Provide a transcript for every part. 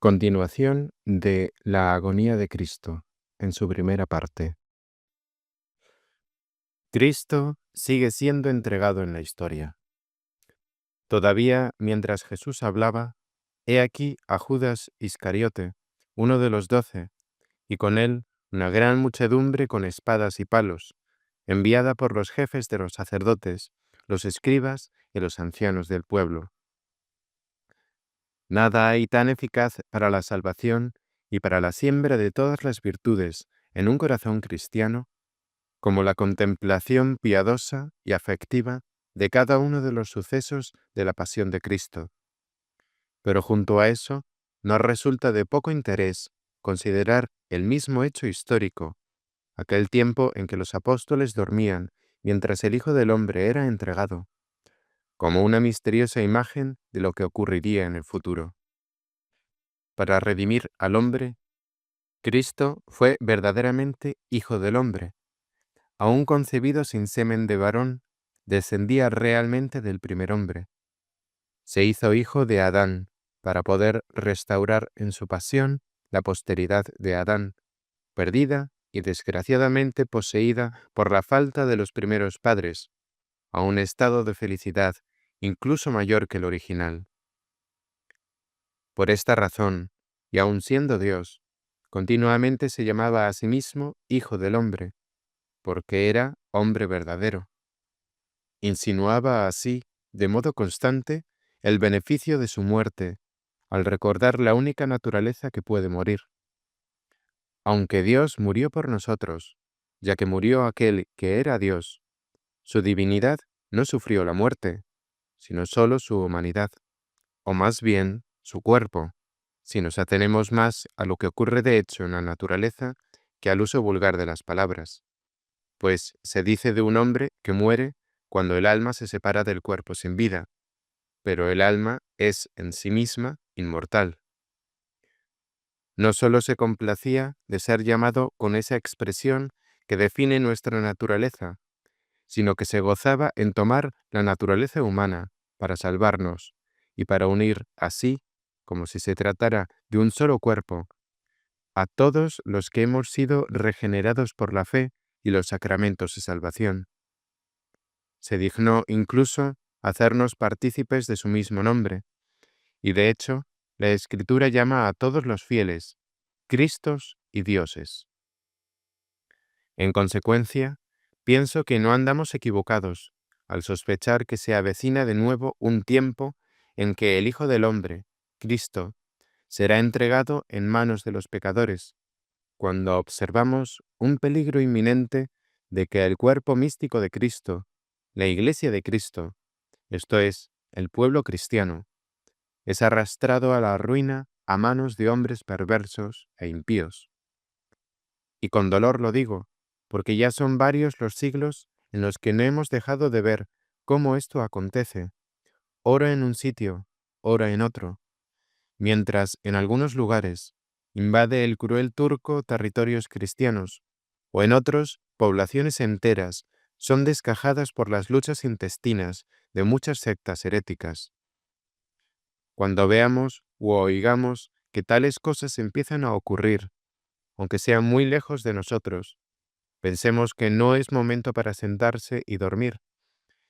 Continuación de la agonía de Cristo, en su primera parte. Cristo sigue siendo entregado en la historia. Todavía, mientras Jesús hablaba, he aquí a Judas Iscariote, uno de los 12, y con él una gran muchedumbre con espadas y palos, enviada por los jefes de los sacerdotes, los escribas y los ancianos del pueblo. Nada hay tan eficaz para la salvación y para la siembra de todas las virtudes en un corazón cristiano como la contemplación piadosa y afectiva de cada uno de los sucesos de la pasión de Cristo. Pero junto a eso, nos resulta de poco interés considerar el mismo hecho histórico, aquel tiempo en que los apóstoles dormían mientras el Hijo del Hombre era entregado, como una misteriosa imagen de lo que ocurriría en el futuro. Para redimir al hombre, Cristo fue verdaderamente Hijo del Hombre. Aún concebido sin semen de varón, descendía realmente del primer hombre. Se hizo hijo de Adán, para poder restaurar en su pasión la posteridad de Adán, perdida y desgraciadamente poseída por la falta de los primeros padres, a un estado de felicidad incluso mayor que el original. Por esta razón, y aun siendo Dios, continuamente se llamaba a sí mismo Hijo del Hombre, porque era hombre verdadero. Insinuaba así, de modo constante, el beneficio de su muerte, al recordar la única naturaleza que puede morir. Aunque Dios murió por nosotros, ya que murió aquel que era Dios, su divinidad no sufrió la muerte, sino solo su humanidad, o más bien su cuerpo, si nos atenemos más a lo que ocurre de hecho en la naturaleza que al uso vulgar de las palabras. Pues se dice de un hombre que muere cuando el alma se separa del cuerpo sin vida, pero el alma es en sí misma inmortal. No sólo se complacía de ser llamado con esa expresión que define nuestra naturaleza, sino que se gozaba en tomar la naturaleza humana para salvarnos y para unir así, como si se tratara de un solo cuerpo, a todos los que hemos sido regenerados por la fe y los sacramentos de salvación. Se dignó incluso hacernos partícipes de su mismo nombre, y de hecho, la Escritura llama a todos los fieles Cristos y dioses. En consecuencia, pienso que no andamos equivocados al sospechar que se avecina de nuevo un tiempo en que el Hijo del Hombre, Cristo, será entregado en manos de los pecadores, cuando observamos un peligro inminente de que el cuerpo místico de Cristo, la Iglesia de Cristo, esto es, el pueblo cristiano, es arrastrado a la ruina a manos de hombres perversos e impíos. Y con dolor lo digo, porque ya son varios los siglos en los que no hemos dejado de ver cómo esto acontece, ora en un sitio, ora en otro, mientras en algunos lugares invade el cruel turco territorios cristianos, o en otros poblaciones enteras son desgajadas por las luchas intestinas de muchas sectas heréticas. Cuando veamos u oigamos que tales cosas empiezan a ocurrir, aunque sean muy lejos de nosotros, pensemos que no es momento para sentarse y dormir,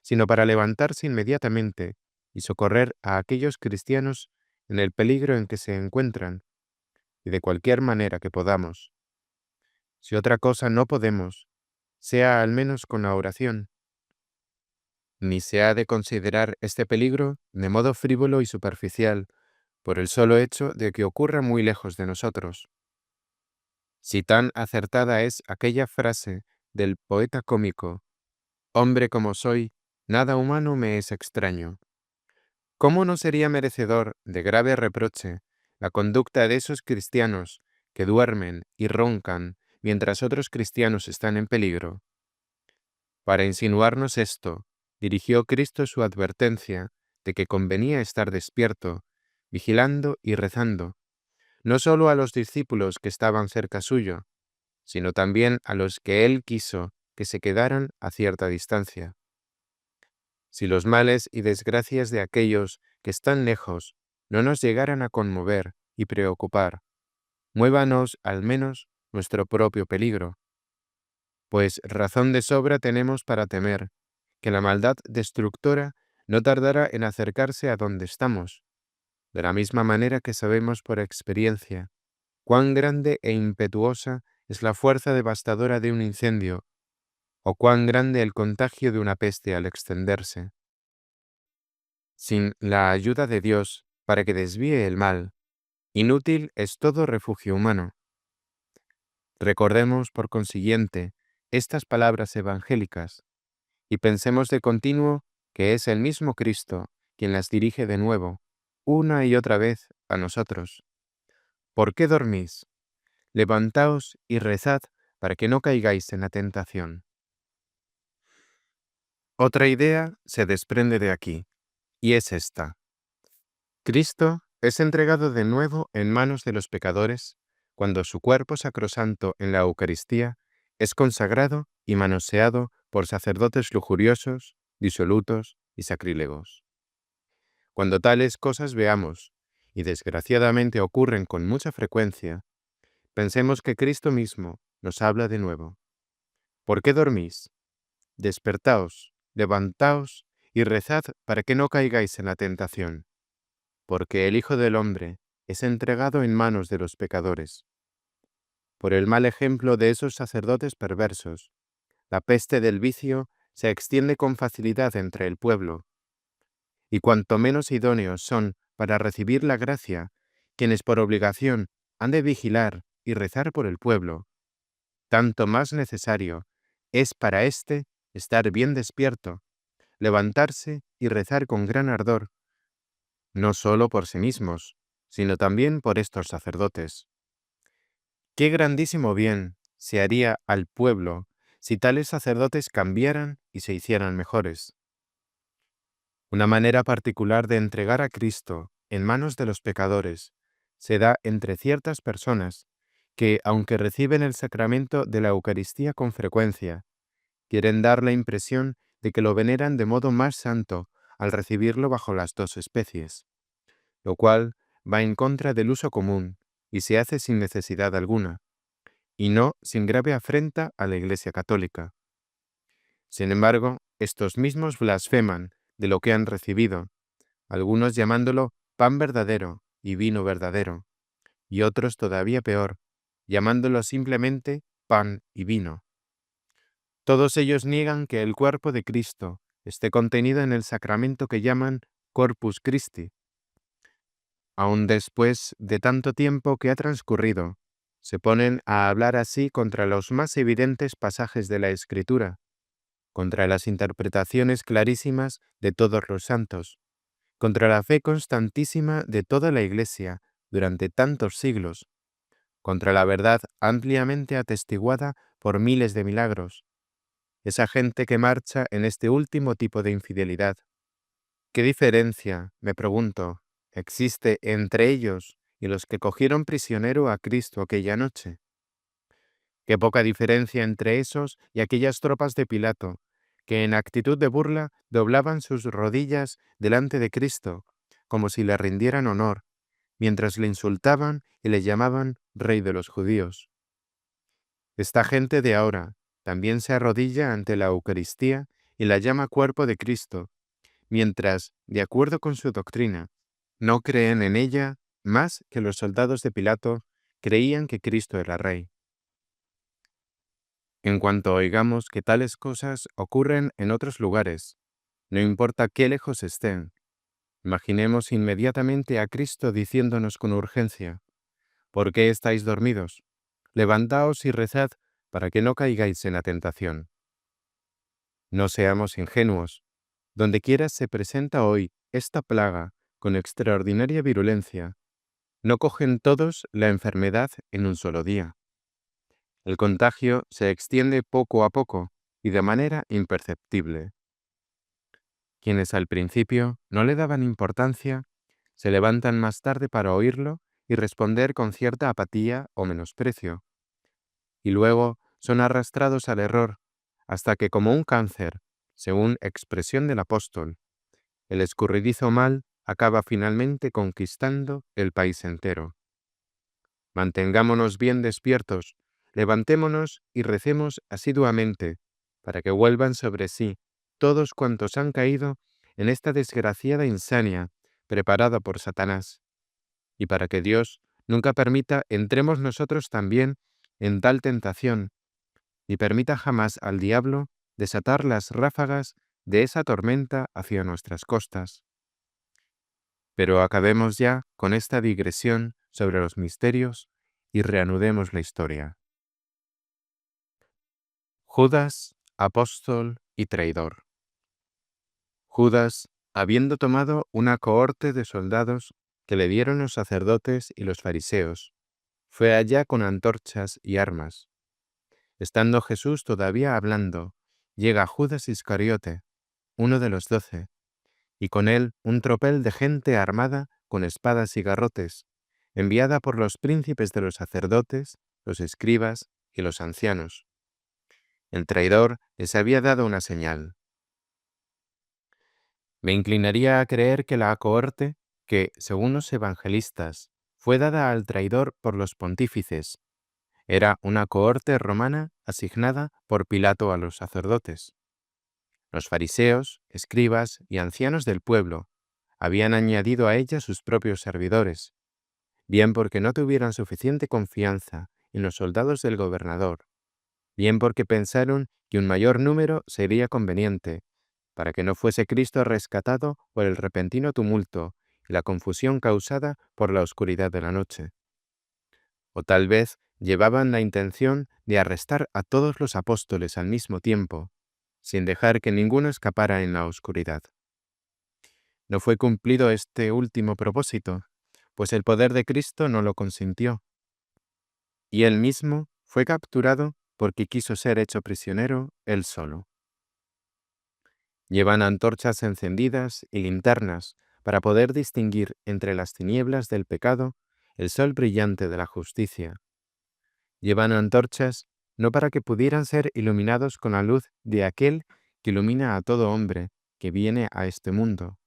sino para levantarse inmediatamente y socorrer a aquellos cristianos en el peligro en que se encuentran, y de cualquier manera que podamos. Si otra cosa no podemos, sea al menos con la oración. Ni se ha de considerar este peligro de modo frívolo y superficial, por el solo hecho de que ocurra muy lejos de nosotros. Si tan acertada es aquella frase del poeta cómico, «Hombre como soy, nada humano me es extraño», ¿cómo no sería merecedor de grave reproche la conducta de esos cristianos que duermen y roncan mientras otros cristianos están en peligro? Para insinuarnos esto, dirigió Cristo su advertencia de que convenía estar despierto, vigilando y rezando, no solo a los discípulos que estaban cerca suyo, sino también a los que él quiso que se quedaran a cierta distancia. Si los males y desgracias de aquellos que están lejos no nos llegaran a conmover y preocupar. Muévanos al menos nuestro propio peligro, pues razón de sobra tenemos para temer que la maldad destructora no tardará en acercarse a donde estamos, de la misma manera que sabemos por experiencia cuán grande e impetuosa es la fuerza devastadora de un incendio, o cuán grande el contagio de una peste al extenderse. Sin la ayuda de Dios para que desvíe el mal, inútil es todo refugio humano. Recordemos, por consiguiente, estas palabras evangélicas y pensemos de continuo que es el mismo Cristo quien las dirige de nuevo, una y otra vez, a nosotros. ¿Por qué dormís? Levantaos y rezad para que no caigáis en la tentación. Otra idea se desprende de aquí, y es esta. Cristo es entregado de nuevo en manos de los pecadores cuando su cuerpo sacrosanto en la Eucaristía es consagrado y manoseado por sacerdotes lujuriosos, disolutos y sacrílegos. Cuando tales cosas veamos, y desgraciadamente ocurren con mucha frecuencia, pensemos que Cristo mismo nos habla de nuevo. ¿Por qué dormís? Despertaos, levantaos y rezad para que no caigáis en la tentación, porque el Hijo del Hombre es entregado en manos de los pecadores. Por el mal ejemplo de esos sacerdotes perversos, la peste del vicio se extiende con facilidad entre el pueblo, y cuanto menos idóneos son para recibir la gracia quienes por obligación han de vigilar y rezar por el pueblo, tanto más necesario es para éste estar bien despierto, levantarse y rezar con gran ardor, no solo por sí mismos, sino también por estos sacerdotes. Qué grandísimo bien se haría al pueblo si tales sacerdotes cambiaran y se hicieran mejores. Una manera particular de entregar a Cristo en manos de los pecadores se da entre ciertas personas que, aunque reciben el sacramento de la Eucaristía con frecuencia, quieren dar la impresión de que lo veneran de modo más santo al recibirlo bajo las dos especies, lo cual va en contra del uso común y se hace sin necesidad alguna, y no sin grave afrenta a la Iglesia católica. Sin embargo, estos mismos blasfeman de lo que han recibido, algunos llamándolo pan verdadero y vino verdadero, y otros todavía peor, llamándolo simplemente pan y vino. Todos ellos niegan que el cuerpo de Cristo esté contenido en el sacramento que llaman Corpus Christi. Aun después de tanto tiempo que ha transcurrido, se ponen a hablar así contra los más evidentes pasajes de la Escritura, contra las interpretaciones clarísimas de todos los santos, contra la fe constantísima de toda la Iglesia durante tantos siglos, contra la verdad ampliamente atestiguada por miles de milagros. Esa gente que marcha en este último tipo de infidelidad. ¿Qué diferencia, me pregunto, existe entre ellos y los que cogieron prisionero a Cristo aquella noche? Qué poca diferencia entre esos y aquellas tropas de Pilato, que en actitud de burla doblaban sus rodillas delante de Cristo, como si le rindieran honor, mientras le insultaban y le llamaban Rey de los Judíos. Esta gente de ahora también se arrodilla ante la Eucaristía y la llama cuerpo de Cristo, mientras, de acuerdo con su doctrina, no creen en ella más que los soldados de Pilato creían que Cristo era rey. En cuanto oigamos que tales cosas ocurren en otros lugares, no importa qué lejos estén, imaginemos inmediatamente a Cristo diciéndonos con urgencia: ¿por qué estáis dormidos? Levantaos y rezad para que no caigáis en la tentación. No seamos ingenuos. Dondequiera se presenta hoy esta plaga con extraordinaria virulencia, no cogen todos la enfermedad en un solo día. El contagio se extiende poco a poco y de manera imperceptible. Quienes al principio no le daban importancia, se levantan más tarde para oírlo y responder con cierta apatía o menosprecio, y luego son arrastrados al error, hasta que como un cáncer, según expresión del apóstol, el escurridizo mal acaba finalmente conquistando el país entero. Mantengámonos bien despiertos, levantémonos y recemos asiduamente, para que vuelvan sobre sí todos cuantos han caído en esta desgraciada insania preparada por Satanás, y para que Dios nunca permita entremos nosotros también en tal tentación, ni permita jamás al diablo desatar las ráfagas de esa tormenta hacia nuestras costas. Pero acabemos ya con esta digresión sobre los misterios y reanudemos la historia. Judas, apóstol y traidor. Judas, habiendo tomado una cohorte de soldados que le dieron los sacerdotes y los fariseos, fue allá con antorchas y armas. Estando Jesús todavía hablando, llega Judas Iscariote, uno de los 12, y con él un tropel de gente armada con espadas y garrotes, enviada por los príncipes de los sacerdotes, los escribas y los ancianos. El traidor les había dado una señal. Me inclinaría a creer que la cohorte, que, según los evangelistas, fue dada al traidor por los pontífices, era una cohorte romana asignada por Pilato a los sacerdotes. Los fariseos, escribas y ancianos del pueblo habían añadido a ella sus propios servidores, bien porque no tuvieran suficiente confianza en los soldados del gobernador, bien porque pensaron que un mayor número sería conveniente, para que no fuese Cristo rescatado por el repentino tumulto y la confusión causada por la oscuridad de la noche. O tal vez llevaban la intención de arrestar a todos los apóstoles al mismo tiempo, sin dejar que ninguno escapara en la oscuridad. No fue cumplido este último propósito, pues el poder de Cristo no lo consintió, y él mismo fue capturado porque quiso ser hecho prisionero él solo. Llevan antorchas encendidas y linternas para poder distinguir entre las tinieblas del pecado el sol brillante de la justicia. Llevan antorchas no para que pudieran ser iluminados con la luz de aquel que ilumina a todo hombre que viene a este mundo,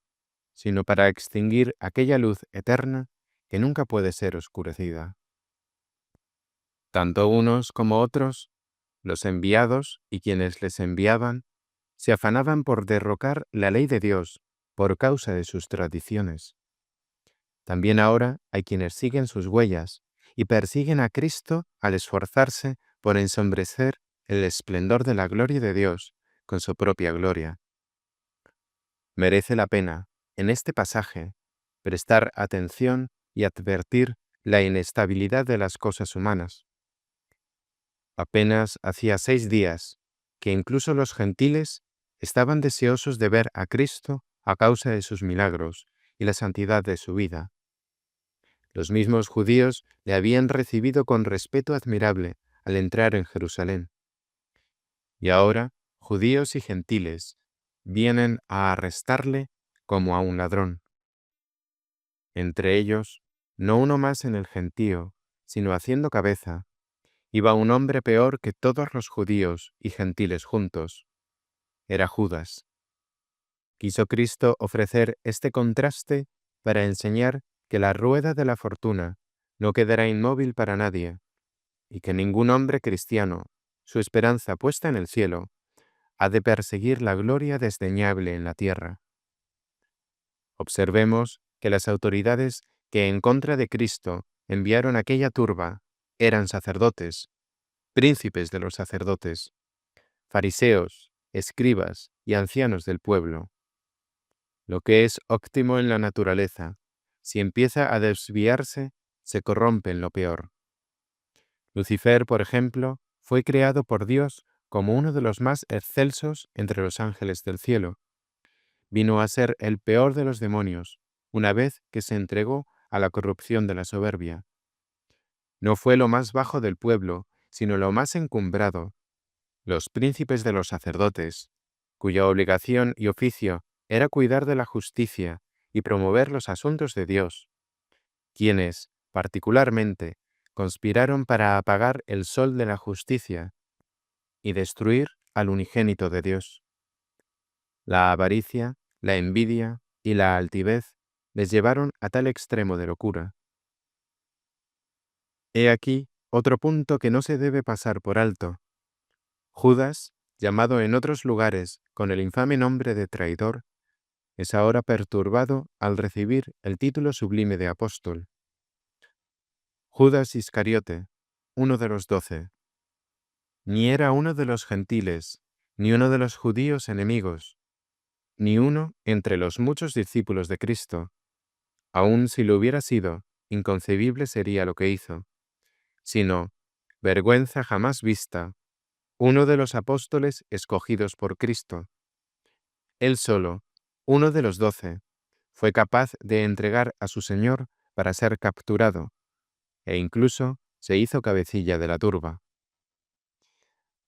sino para extinguir aquella luz eterna que nunca puede ser oscurecida. Tanto unos como otros, los enviados y quienes les enviaban, se afanaban por derrocar la ley de Dios por causa de sus tradiciones. También ahora hay quienes siguen sus huellas y persiguen a Cristo al esforzarse por ensombrecer el esplendor de la gloria de Dios con su propia gloria. Merece la pena, en este pasaje, prestar atención y advertir la inestabilidad de las cosas humanas. Apenas hacía 6 días que incluso los gentiles estaban deseosos de ver a Cristo a causa de sus milagros y la santidad de su vida. Los mismos judíos le habían recibido con respeto admirable al entrar en Jerusalén. Y ahora, judíos y gentiles vienen a arrestarle como a un ladrón. Entre ellos, no uno más en el gentío, sino haciendo cabeza, iba un hombre peor que todos los judíos y gentiles juntos. Era Judas. Quiso Cristo ofrecer este contraste para enseñar que la rueda de la fortuna no quedará inmóvil para nadie, y que ningún hombre cristiano, su esperanza puesta en el cielo, ha de perseguir la gloria desdeñable en la tierra. Observemos que las autoridades que en contra de Cristo enviaron aquella turba eran sacerdotes, príncipes de los sacerdotes, fariseos, escribas y ancianos del pueblo. Lo que es óptimo en la naturaleza, si empieza a desviarse, se corrompe en lo peor. Lucifer, por ejemplo, fue creado por Dios como uno de los más excelsos entre los ángeles del cielo. Vino a ser el peor de los demonios, una vez que se entregó a la corrupción de la soberbia. No fue lo más bajo del pueblo, sino lo más encumbrado. Los príncipes de los sacerdotes, cuya obligación y oficio era cuidar de la justicia y promover los asuntos de Dios, quienes, particularmente, conspiraron para apagar el sol de la justicia y destruir al unigénito de Dios. La avaricia, la envidia y la altivez les llevaron a tal extremo de locura. He aquí otro punto que no se debe pasar por alto. Judas, llamado en otros lugares con el infame nombre de traidor, es ahora perturbado al recibir el título sublime de apóstol. Judas Iscariote, uno de los 12. Ni era uno de los gentiles, ni uno de los judíos enemigos, ni uno entre los muchos discípulos de Cristo. Aun si lo hubiera sido, inconcebible sería lo que hizo, sino vergüenza jamás vista, uno de los apóstoles escogidos por Cristo. Él solo, uno de los 12, fue capaz de entregar a su Señor para ser capturado, e incluso se hizo cabecilla de la turba.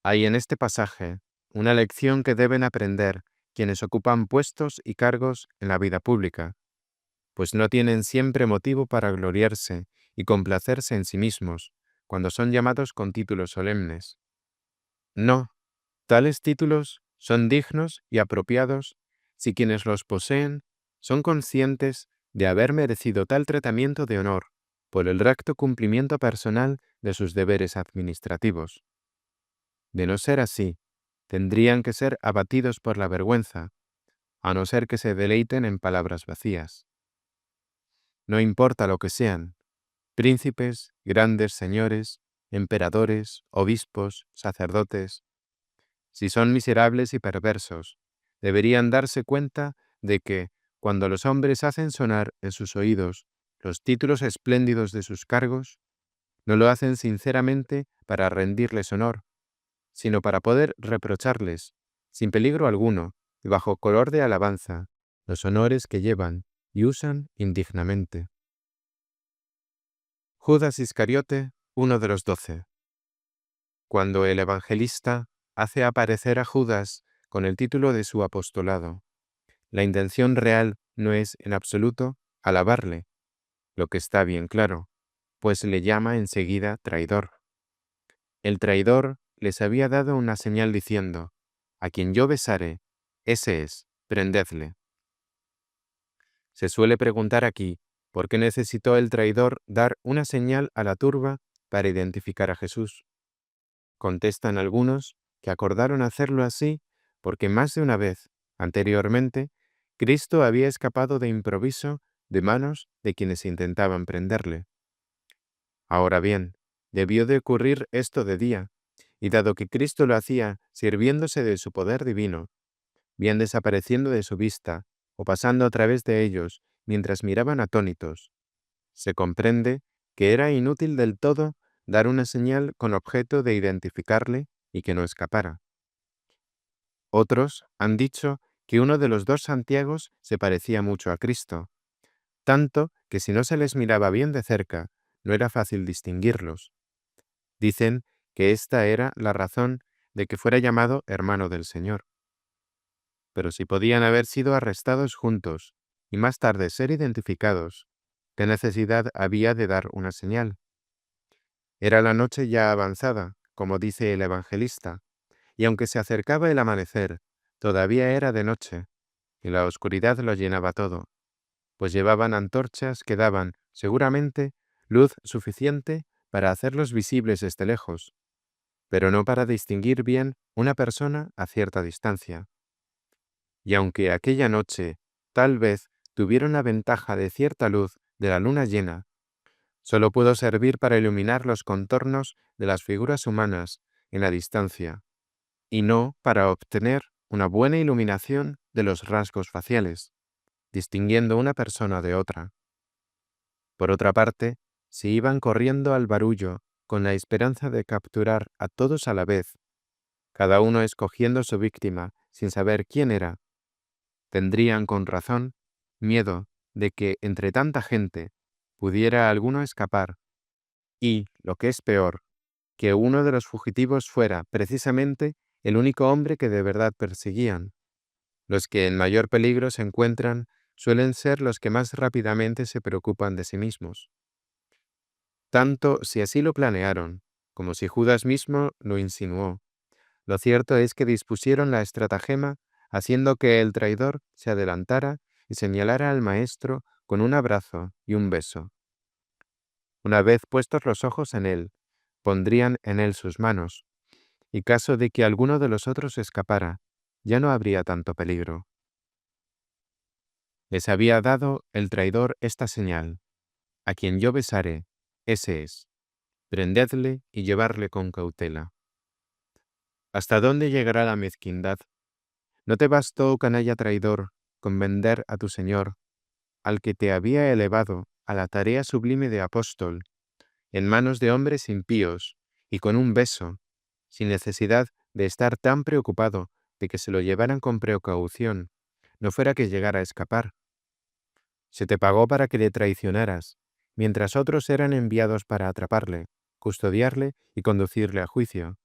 Hay en este pasaje una lección que deben aprender quienes ocupan puestos y cargos en la vida pública, pues no tienen siempre motivo para gloriarse y complacerse en sí mismos cuando son llamados con títulos solemnes. No, tales títulos son dignos y apropiados si quienes los poseen son conscientes de haber merecido tal tratamiento de honor por el recto cumplimiento personal de sus deberes administrativos. De no ser así, tendrían que ser abatidos por la vergüenza, a no ser que se deleiten en palabras vacías. No importa lo que sean, príncipes, grandes señores, emperadores, obispos, sacerdotes, si son miserables y perversos, deberían darse cuenta de que, cuando los hombres hacen sonar en sus oídos los títulos espléndidos de sus cargos, no lo hacen sinceramente para rendirles honor, sino para poder reprocharles, sin peligro alguno y bajo color de alabanza, los honores que llevan y usan indignamente. Judas Iscariote, uno de los 12. Cuando el evangelista hace aparecer a Judas con el título de su apostolado, la intención real no es, en absoluto, alabarle, lo que está bien claro, pues le llama enseguida traidor. El traidor les había dado una señal diciendo: «A quien yo besare, ese es, prendedle». Se suele preguntar aquí, ¿por qué necesitó el traidor dar una señal a la turba para identificar a Jesús? Contestan algunos que acordaron hacerlo así porque más de una vez, anteriormente, Cristo había escapado de improviso de manos de quienes intentaban prenderle. Ahora bien, debió de ocurrir esto de día, y dado que Cristo lo hacía sirviéndose de su poder divino, bien desapareciendo de su vista o pasando a través de ellos mientras miraban atónitos, se comprende que era inútil del todo dar una señal con objeto de identificarle y que no escapara. Otros han dicho que uno de los 2 Santiagos se parecía mucho a Cristo, tanto que si no se les miraba bien de cerca, no era fácil distinguirlos. Dicen que esta era la razón de que fuera llamado hermano del Señor. Pero si podían haber sido arrestados juntos y más tarde ser identificados, ¿qué necesidad había de dar una señal? Era la noche ya avanzada, como dice el evangelista, y aunque se acercaba el amanecer, todavía era de noche, y la oscuridad lo llenaba todo, pues llevaban antorchas que daban, seguramente, luz suficiente para hacerlos visibles desde lejos, pero no para distinguir bien una persona a cierta distancia. Y aunque aquella noche, tal vez, tuvieron la ventaja de cierta luz de la luna llena, solo pudo servir para iluminar los contornos de las figuras humanas en la distancia, y no para obtener una buena iluminación de los rasgos faciales, distinguiendo una persona de otra. Por otra parte, si iban corriendo al barullo con la esperanza de capturar a todos a la vez, cada uno escogiendo su víctima sin saber quién era, tendrían con razón miedo de que entre tanta gente pudiera alguno escapar y, lo que es peor, que uno de los fugitivos fuera precisamente el único hombre que de verdad perseguían. Los que en mayor peligro se encuentran suelen ser los que más rápidamente se preocupan de sí mismos. Tanto si así lo planearon, como si Judas mismo lo insinuó, lo cierto es que dispusieron la estratagema haciendo que el traidor se adelantara y señalara al maestro con un abrazo y un beso. Una vez puestos los ojos en él, pondrían en él sus manos, y caso de que alguno de los otros escapara, ya no habría tanto peligro. Les había dado el traidor esta señal: a quien yo besare, ese es. Prendedle y llevarle con cautela. ¿Hasta dónde llegará la mezquindad? ¿No te bastó, canalla traidor, con vender a tu Señor, al que te había elevado a la tarea sublime de apóstol, en manos de hombres impíos, y con un beso, sin necesidad de estar tan preocupado de que se lo llevaran con precaución, no fuera que llegara a escapar? Se te pagó para que le traicionaras, mientras otros eran enviados para atraparle, custodiarle y conducirle a juicio.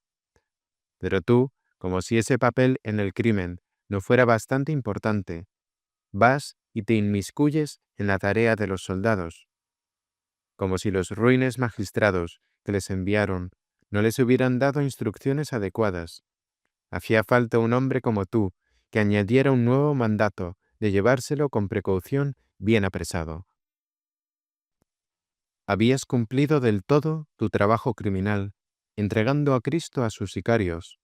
Pero tú, como si ese papel en el crimen no fuera bastante importante, vas y te inmiscuyes en la tarea de los soldados, como si los ruines magistrados que les enviaron no les hubieran dado instrucciones adecuadas. Hacía falta un hombre como tú que añadiera un nuevo mandato de llevárselo con precaución bien apresado. Habías cumplido del todo tu trabajo criminal, entregando a Cristo a sus sicarios.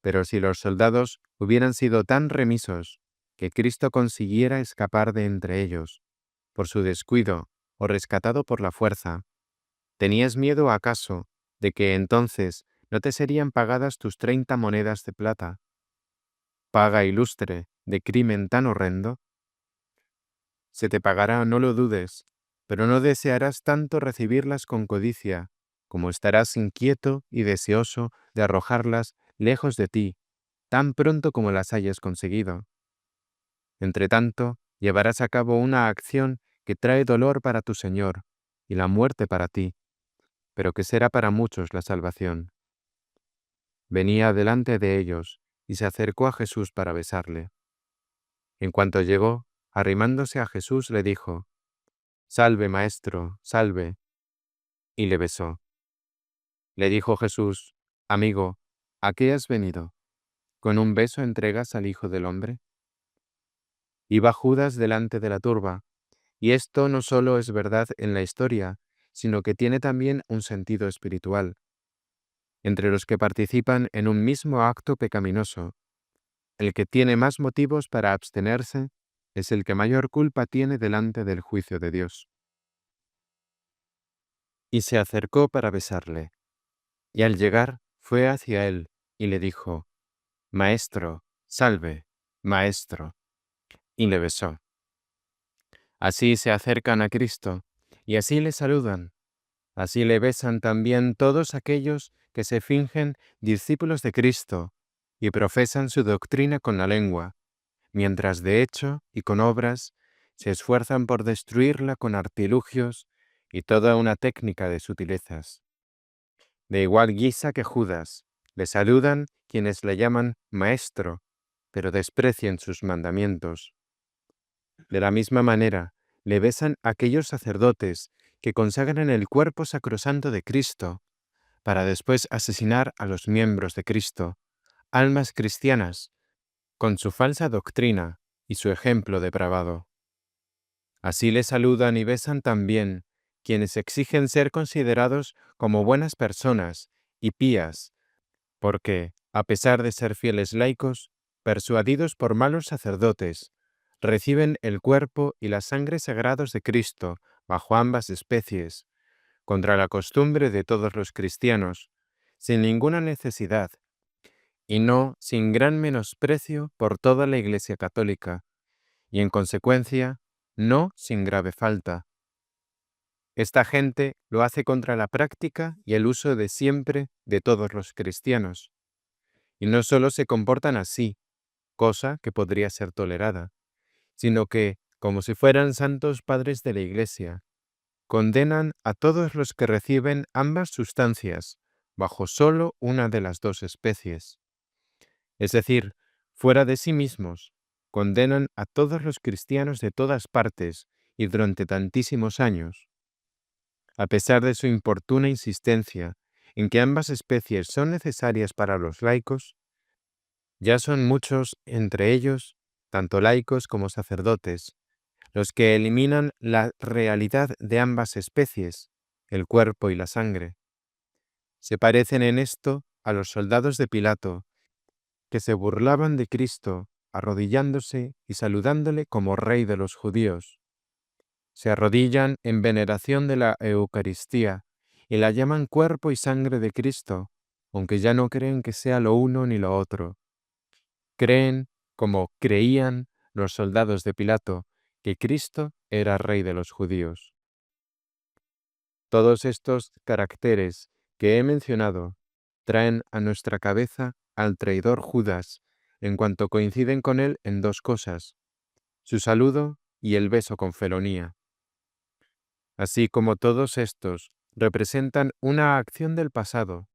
Pero si los soldados hubieran sido tan remisos que Cristo consiguiera escapar de entre ellos, por su descuido o rescatado por la fuerza, ¿tenías miedo acaso de que entonces no te serían pagadas tus 30 monedas de plata? Paga ilustre de crimen tan horrendo. Se te pagará, no lo dudes, pero no desearás tanto recibirlas con codicia, como estarás inquieto y deseoso de arrojarlas lejos de ti, tan pronto como las hayas conseguido. Entretanto, llevarás a cabo una acción que trae dolor para tu Señor y la muerte para ti, pero que será para muchos la salvación. Venía delante de ellos y se acercó a Jesús para besarle. En cuanto llegó, arrimándose a Jesús, le dijo: «Salve, Maestro, salve», y le besó. Le dijo Jesús: «Amigo, ¿a qué has venido? ¿Con un beso entregas al Hijo del Hombre?». Iba Judas delante de la turba, y esto no solo es verdad en la historia, sino que tiene también un sentido espiritual. Entre los que participan en un mismo acto pecaminoso, el que tiene más motivos para abstenerse es el que mayor culpa tiene delante del juicio de Dios. Y se acercó para besarle, y al llegar fue hacia él y le dijo: «Maestro, salve, Maestro», y le besó. Así se acercan a Cristo, y así le saludan. Así le besan también todos aquellos que se fingen discípulos de Cristo y profesan su doctrina con la lengua, mientras de hecho y con obras se esfuerzan por destruirla con artilugios y toda una técnica de sutilezas. De igual guisa que Judas, le saludan quienes le llaman Maestro, pero desprecian sus mandamientos. De la misma manera, le besan aquellos sacerdotes que consagran el cuerpo sacrosanto de Cristo, para después asesinar a los miembros de Cristo, almas cristianas, con su falsa doctrina y su ejemplo depravado. Así le saludan y besan también quienes exigen ser considerados como buenas personas y pías, porque, a pesar de ser fieles laicos, persuadidos por malos sacerdotes, reciben el cuerpo y la sangre sagrados de Cristo bajo ambas especies, contra la costumbre de todos los cristianos, sin ninguna necesidad, y no sin gran menosprecio por toda la Iglesia católica, y en consecuencia, no sin grave falta. Esta gente lo hace contra la práctica y el uso de siempre de todos los cristianos, y no solo se comportan así, cosa que podría ser tolerada, sino que, como si fueran santos padres de la Iglesia, condenan a todos los que reciben ambas sustancias bajo solo una de las dos especies. Es decir, fuera de sí mismos, condenan a todos los cristianos de todas partes y durante tantísimos años. A pesar de su importuna insistencia en que ambas especies son necesarias para los laicos, ya son muchos entre ellos, tanto laicos como sacerdotes, los que eliminan la realidad de ambas especies el cuerpo y la sangre. Se parecen en esto a los soldados de Pilato, que se burlaban de Cristo, arrodillándose y saludándole como rey de los judíos. Se arrodillan en veneración de la Eucaristía y la llaman cuerpo y sangre de Cristo, aunque ya no creen que sea lo uno ni lo otro. Creen, como creían los soldados de Pilato, que Cristo era rey de los judíos. Todos estos caracteres que he mencionado traen a nuestra cabeza al traidor Judas, en cuanto coinciden con él en dos cosas: su saludo y el beso con felonía. Así como todos estos representan una acción del pasado,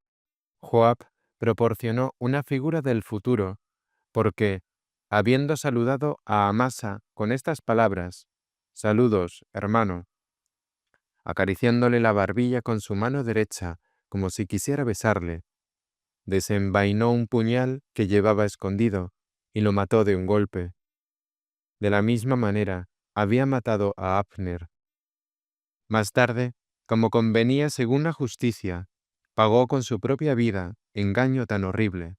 Joab proporcionó una figura del futuro, porque, habiendo saludado a Amasa con estas palabras: «Saludos, hermano», acariciándole la barbilla con su mano derecha, como si quisiera besarle, desenvainó un puñal que llevaba escondido y lo mató de un golpe. De la misma manera, había matado a Abner. Más tarde, como convenía según la justicia, pagó con su propia vida engaño tan horrible.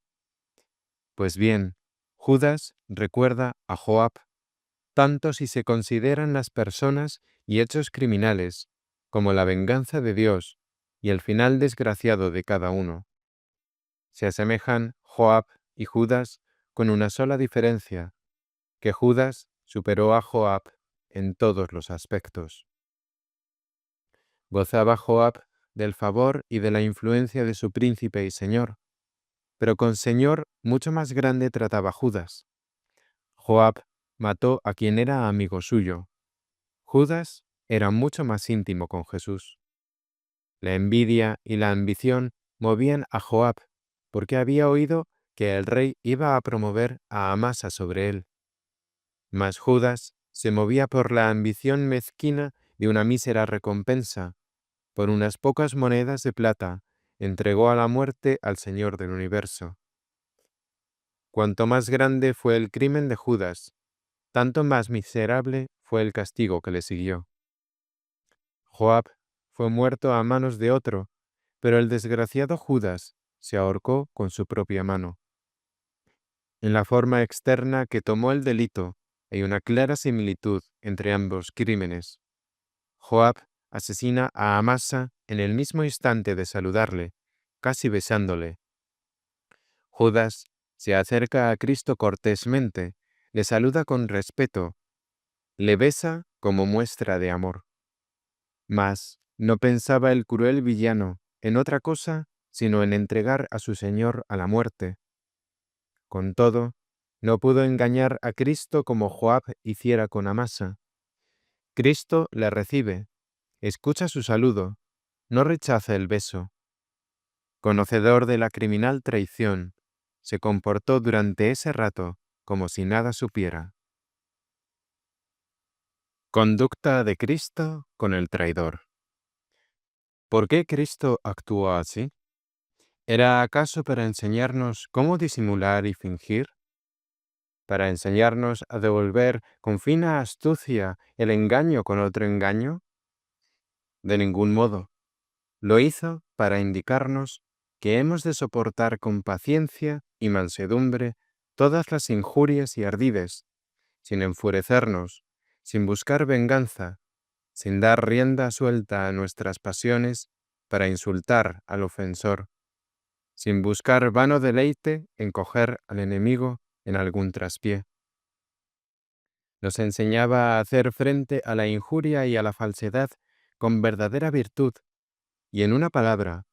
Pues bien, Judas recuerda a Joab, tanto si se consideran las personas y hechos criminales, como la venganza de Dios y el final desgraciado de cada uno. Se asemejan Joab y Judas con una sola diferencia, que Judas superó a Joab en todos los aspectos. Gozaba Joab del favor y de la influencia de su príncipe y señor, pero con señor mucho más grande trataba Judas. Joab mató a quien era amigo suyo. Judas era mucho más íntimo con Jesús. La envidia y la ambición movían a Joab, porque había oído que el rey iba a promover a Amasa sobre él. Mas Judas se movía por la ambición mezquina de una mísera recompensa. Por unas pocas monedas de plata, entregó a la muerte al Señor del universo. Cuanto más grande fue el crimen de Judas, tanto más miserable fue el castigo que le siguió. Joab fue muerto a manos de otro, pero el desgraciado Judas se ahorcó con su propia mano. En la forma externa que tomó el delito hay una clara similitud entre ambos crímenes. Joab asesina a Amasa en el mismo instante de saludarle, casi besándole. Judas se acerca a Cristo cortésmente, le saluda con respeto, le besa como muestra de amor. Mas no pensaba el cruel villano en otra cosa sino en entregar a su Señor a la muerte. Con todo, no pudo engañar a Cristo como Joab hiciera con Amasa. Cristo le recibe, escucha su saludo, no rechaza el beso. Conocedor de la criminal traición, se comportó durante ese rato como si nada supiera. Conducta de Cristo con el traidor. ¿Por qué Cristo actuó así? ¿Era acaso para enseñarnos cómo disimular y fingir? ¿Para enseñarnos a devolver con fina astucia el engaño con otro engaño? De ningún modo. Lo hizo para indicarnos que hemos de soportar con paciencia y mansedumbre todas las injurias y ardides, sin enfurecernos, sin buscar venganza, sin dar rienda suelta a nuestras pasiones para insultar al ofensor, sin buscar vano deleite en coger al enemigo en algún traspié. Nos enseñaba a hacer frente a la injuria y a la falsedad con verdadera virtud, y en una palabra,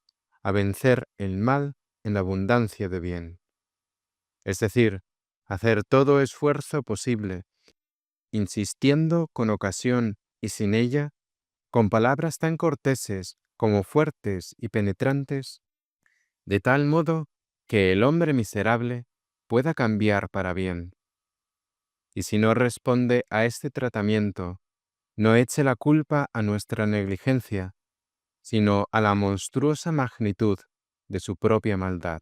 a vencer el mal en la abundancia de bien. Es decir, hacer todo esfuerzo posible, insistiendo con ocasión y sin ella, con palabras tan corteses como fuertes y penetrantes, de tal modo que el hombre miserable pueda cambiar para bien. Y si no responde a este tratamiento, no eche la culpa a nuestra negligencia, sino a la monstruosa magnitud de su propia maldad.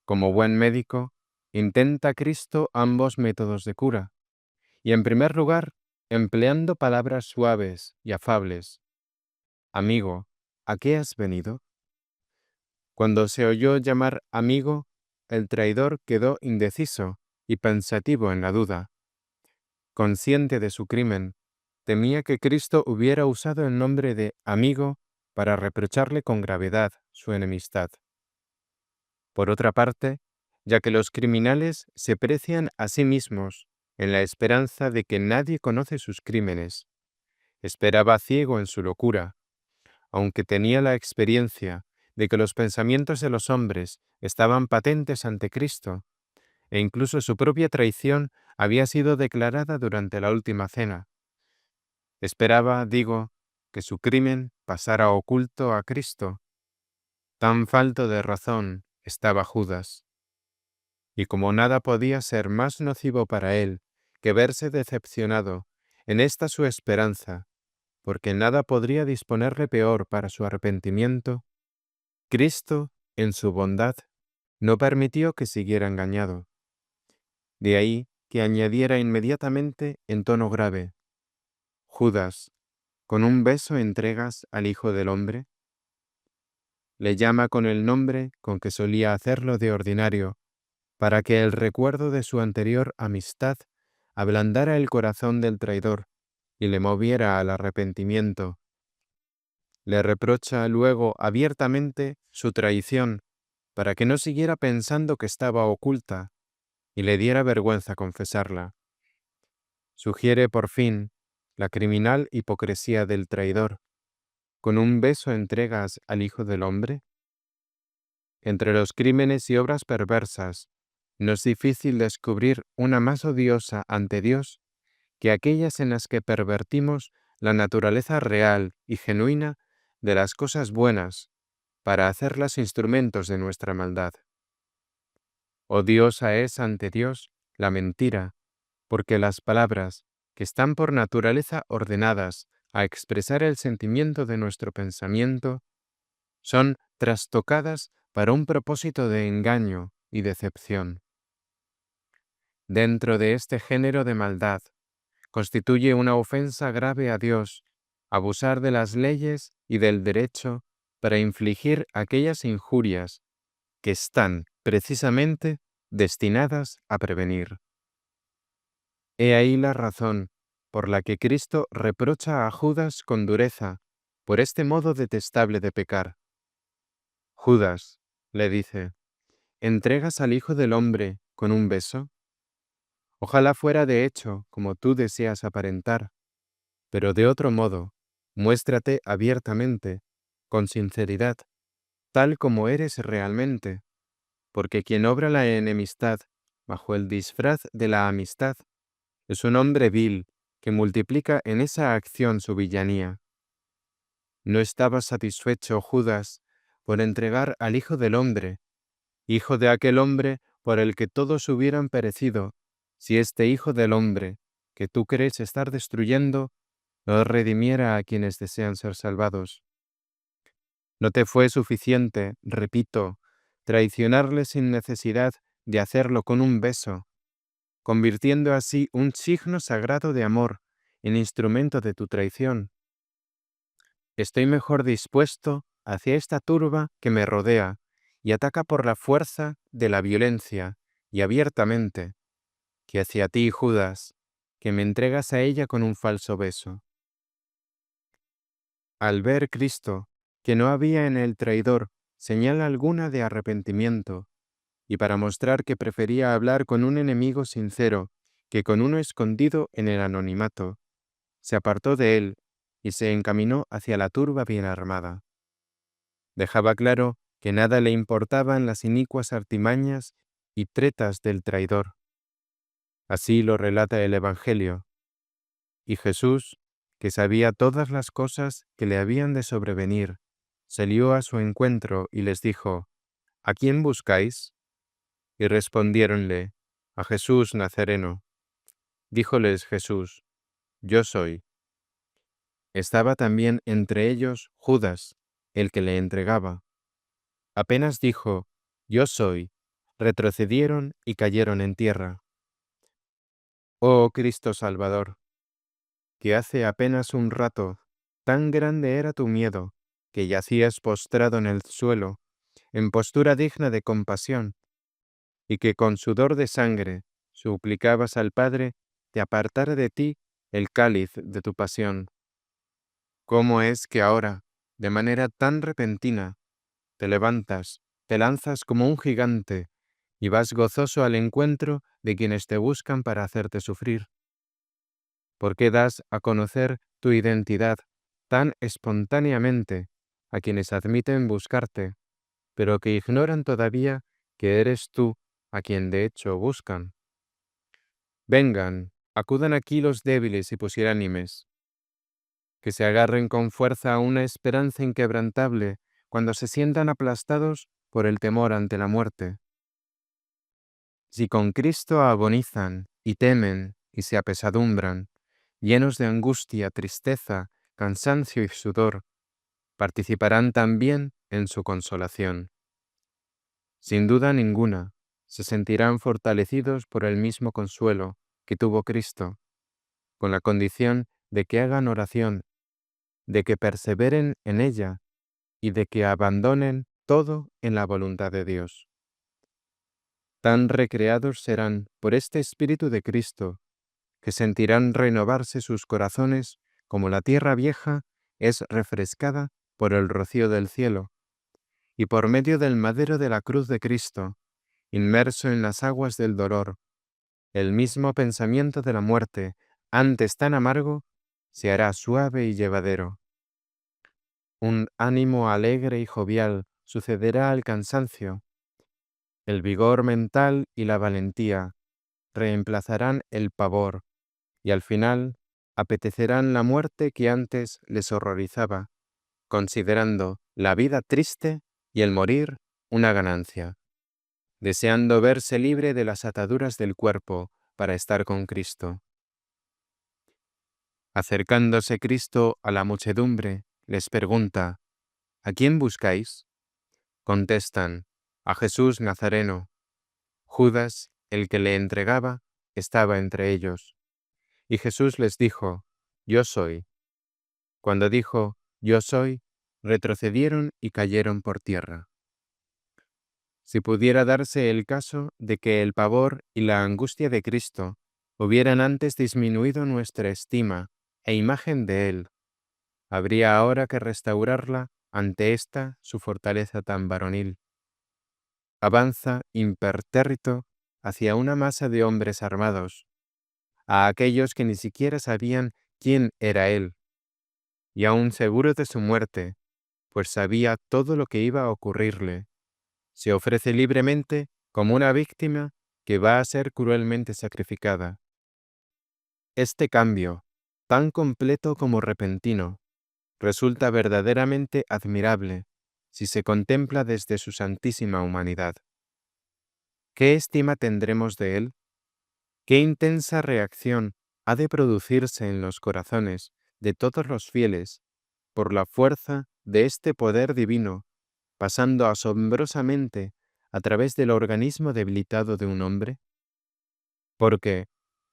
Como buen médico, intenta Cristo ambos métodos de cura, y en primer lugar, empleando palabras suaves y afables, Amigo, ¿a qué has venido? Cuando se oyó llamar amigo, el traidor quedó indeciso y pensativo en la duda. Consciente de su crimen, temía que Cristo hubiera usado el nombre de amigo para reprocharle con gravedad su enemistad. Por otra parte, ya que los criminales se precian a sí mismos en la esperanza de que nadie conoce sus crímenes, esperaba ciego en su locura, aunque tenía la experiencia de que los pensamientos de los hombres estaban patentes ante Cristo, e incluso su propia traición había sido declarada durante la última cena. Esperaba, digo, que su crimen pasara oculto a Cristo. Tan falto de razón estaba Judas. Y como nada podía ser más nocivo para él que verse decepcionado en esta su esperanza, porque nada podría disponerle peor para su arrepentimiento, Cristo, en su bondad, no permitió que siguiera engañado. De ahí que añadiera inmediatamente en tono grave: Judas, ¿con un beso entregas al Hijo del Hombre? Le llama con el nombre con que solía hacerlo de ordinario, para que el recuerdo de su anterior amistad ablandara el corazón del traidor y le moviera al arrepentimiento. Le reprocha luego abiertamente su traición, para que no siguiera pensando que estaba oculta y le diera vergüenza confesarla. Sugiere por fin la criminal hipocresía del traidor. ¿Con un beso entregas al Hijo del Hombre? Entre los crímenes y obras perversas, no es difícil descubrir una más odiosa ante Dios que aquellas en las que pervertimos la naturaleza real y genuina de las cosas buenas para hacerlas instrumentos de nuestra maldad. Odiosa es ante Dios la mentira, porque las palabras, que están por naturaleza ordenadas a expresar el sentimiento de nuestro pensamiento, son trastocadas para un propósito de engaño y decepción. Dentro de este género de maldad, constituye una ofensa grave a Dios abusar de las leyes y del derecho para infligir aquellas injurias que están, precisamente, destinadas a prevenir. He ahí la razón por la que Cristo reprocha a Judas con dureza por este modo detestable de pecar. Judas, le dice, ¿entregas al Hijo del Hombre con un beso? Ojalá fuera de hecho como tú deseas aparentar, pero de otro modo, muéstrate abiertamente, con sinceridad, tal como eres realmente, porque quien obra la enemistad bajo el disfraz de la amistad es un hombre vil que multiplica en esa acción su villanía. ¿No estaba satisfecho Judas por entregar al Hijo del Hombre, hijo de aquel hombre por el que todos hubieran perecido, si este Hijo del Hombre, que tú crees estar destruyendo, no redimiera a quienes desean ser salvados? ¿No te fue suficiente, repito, traicionarle sin necesidad de hacerlo con un beso, convirtiendo así un signo sagrado de amor en instrumento de tu traición? Estoy mejor dispuesto hacia esta turba que me rodea y ataca por la fuerza de la violencia y abiertamente, que hacia ti, Judas, que me entregas a ella con un falso beso. Al ver Cristo que no había en el traidor señal alguna de arrepentimiento, y para mostrar que prefería hablar con un enemigo sincero que con uno escondido en el anonimato, se apartó de él y se encaminó hacia la turba bien armada. Dejaba claro que nada le importaban las inicuas artimañas y tretas del traidor. Así lo relata el Evangelio. Y Jesús, que sabía todas las cosas que le habían de sobrevenir, salió a su encuentro y les dijo: ¿A quién buscáis? Y respondiéronle: A Jesús Nazareno. Díjoles Jesús: Yo soy. Estaba también entre ellos Judas, el que le entregaba. Apenas dijo: Yo soy, retrocedieron y cayeron en tierra. Oh Cristo Salvador, que hace apenas un rato tan grande era tu miedo, que yacías postrado en el suelo, en postura digna de compasión, y que con sudor de sangre suplicabas al Padre te apartara de ti el cáliz de tu pasión. ¿Cómo es que ahora, de manera tan repentina, te levantas, te lanzas como un gigante y vas gozoso al encuentro de quienes te buscan para hacerte sufrir? ¿Por qué das a conocer tu identidad tan espontáneamente a quienes admiten buscarte, pero que ignoran todavía que eres tú a quien de hecho buscan? Vengan, acudan aquí los débiles y pusilánimes, que se agarren con fuerza a una esperanza inquebrantable cuando se sientan aplastados por el temor ante la muerte. Si con Cristo agonizan y temen y se apesadumbran, llenos de angustia, tristeza, cansancio y sudor, participarán también en su consolación. Sin duda ninguna, se sentirán fortalecidos por el mismo consuelo que tuvo Cristo, con la condición de que hagan oración, de que perseveren en ella y de que abandonen todo en la voluntad de Dios. Tan recreados serán por este Espíritu de Cristo, que sentirán renovarse sus corazones como la tierra vieja es refrescada por el rocío del cielo, y por medio del madero de la cruz de Cristo, inmerso en las aguas del dolor, el mismo pensamiento de la muerte, antes tan amargo, se hará suave y llevadero. Un ánimo alegre y jovial sucederá al cansancio. El vigor mental y la valentía reemplazarán el pavor, y al final apetecerán la muerte que antes les horrorizaba, considerando la vida triste y el morir una ganancia, deseando verse libre de las ataduras del cuerpo para estar con Cristo. Acercándose Cristo a la muchedumbre, les pregunta: ¿A quién buscáis? Contestan: a Jesús Nazareno. Judas, el que le entregaba, estaba entre ellos. Y Jesús les dijo: Yo soy. Cuando dijo: Yo soy, retrocedieron y cayeron por tierra. Si pudiera darse el caso de que el pavor y la angustia de Cristo hubieran antes disminuido nuestra estima e imagen de Él, habría ahora que restaurarla ante esta su fortaleza tan varonil. Avanza impertérrito hacia una masa de hombres armados, a aquellos que ni siquiera sabían quién era Él, y aún seguro de su muerte, pues sabía todo lo que iba a ocurrirle, se ofrece libremente como una víctima que va a ser cruelmente sacrificada. Este cambio, tan completo como repentino, resulta verdaderamente admirable si se contempla desde su santísima humanidad. ¿Qué estima tendremos de Él? ¿Qué intensa reacción ha de producirse en los corazones de todos los fieles por la fuerza de este poder divino, pasando asombrosamente a través del organismo debilitado de un hombre? Porque,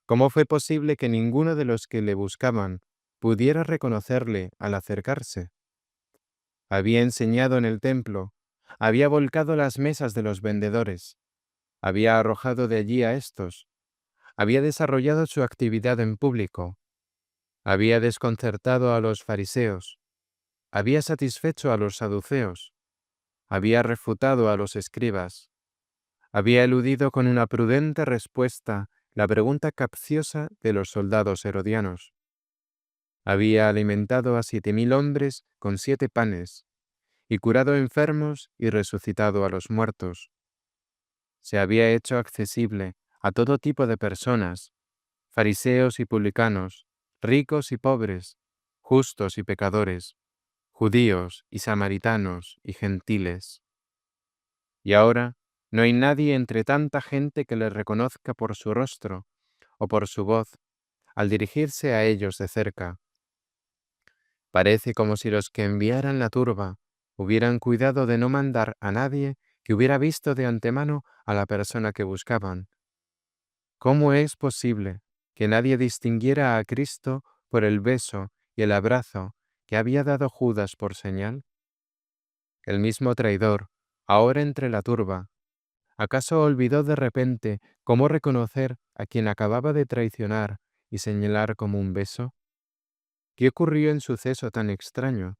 ¿cómo fue posible que ninguno de los que le buscaban pudiera reconocerle al acercarse? Había enseñado en el templo, había volcado las mesas de los vendedores, había arrojado de allí a éstos, había desarrollado su actividad en público, había desconcertado a los fariseos, había satisfecho a los saduceos, había refutado a los escribas, había eludido con una prudente respuesta la pregunta capciosa de los soldados herodianos. Había alimentado a 7.000 hombres con 7 panes, y curado enfermos y resucitado a los muertos. Se había hecho accesible a todo tipo de personas, fariseos y publicanos, ricos y pobres, justos y pecadores, judíos y samaritanos y gentiles. Y ahora no hay nadie entre tanta gente que le reconozca por su rostro o por su voz al dirigirse a ellos de cerca. Parece como si los que enviaran la turba hubieran cuidado de no mandar a nadie que hubiera visto de antemano a la persona que buscaban. ¿Cómo es posible que nadie distinguiera a Cristo por el beso y el abrazo que había dado Judas por señal? El mismo traidor, ahora entre la turba, ¿acaso olvidó de repente cómo reconocer a quien acababa de traicionar y señalar como un beso? ¿Qué ocurrió en suceso tan extraño?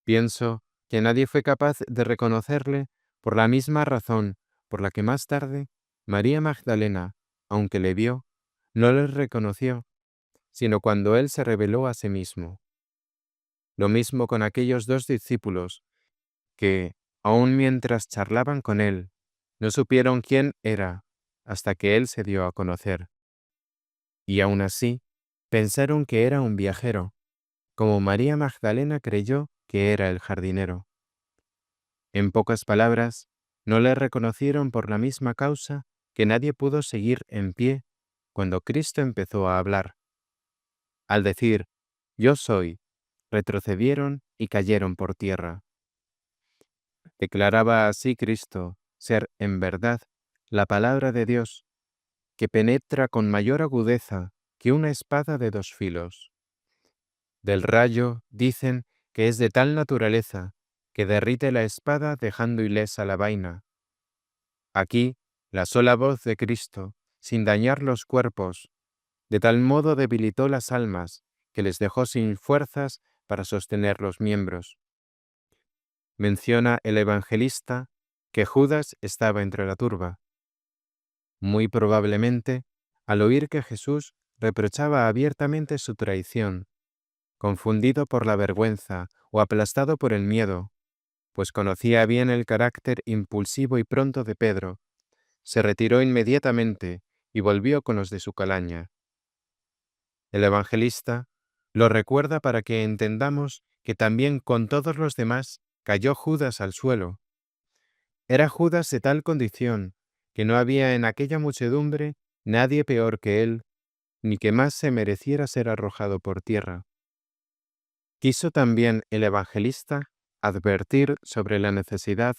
Pienso que nadie fue capaz de reconocerle por la misma razón por la que más tarde María Magdalena, aunque le vio, no le reconoció, sino cuando él se reveló a sí mismo. Lo mismo con aquellos 2 discípulos que, aun mientras charlaban con él, no supieron quién era hasta que él se dio a conocer. Y aun así, pensaron que era un viajero, como María Magdalena creyó que era el jardinero. En pocas palabras, no le reconocieron por la misma causa que nadie pudo seguir en pie cuando Cristo empezó a hablar. Al decir, «Yo soy», retrocedieron y cayeron por tierra. Declaraba así Cristo ser, en verdad, la palabra de Dios, que penetra con mayor agudeza que una espada de 2 filos. Del rayo dicen que es de tal naturaleza que derrite la espada dejando ilesa la vaina. Aquí, la sola voz de Cristo, sin dañar los cuerpos, de tal modo debilitó las almas que les dejó sin fuerzas para sostener los miembros. Menciona el evangelista que Judas estaba entre la turba. Muy probablemente, al oír que Jesús reprochaba abiertamente su traición, confundido por la vergüenza o aplastado por el miedo, pues conocía bien el carácter impulsivo y pronto de Pedro, se retiró inmediatamente y volvió con los de su calaña. El evangelista lo recuerda para que entendamos que también con todos los demás cayó Judas al suelo. Era Judas de tal condición que no había en aquella muchedumbre nadie peor que él, ni que más se mereciera ser arrojado por tierra. Quiso también el evangelista advertir sobre la necesidad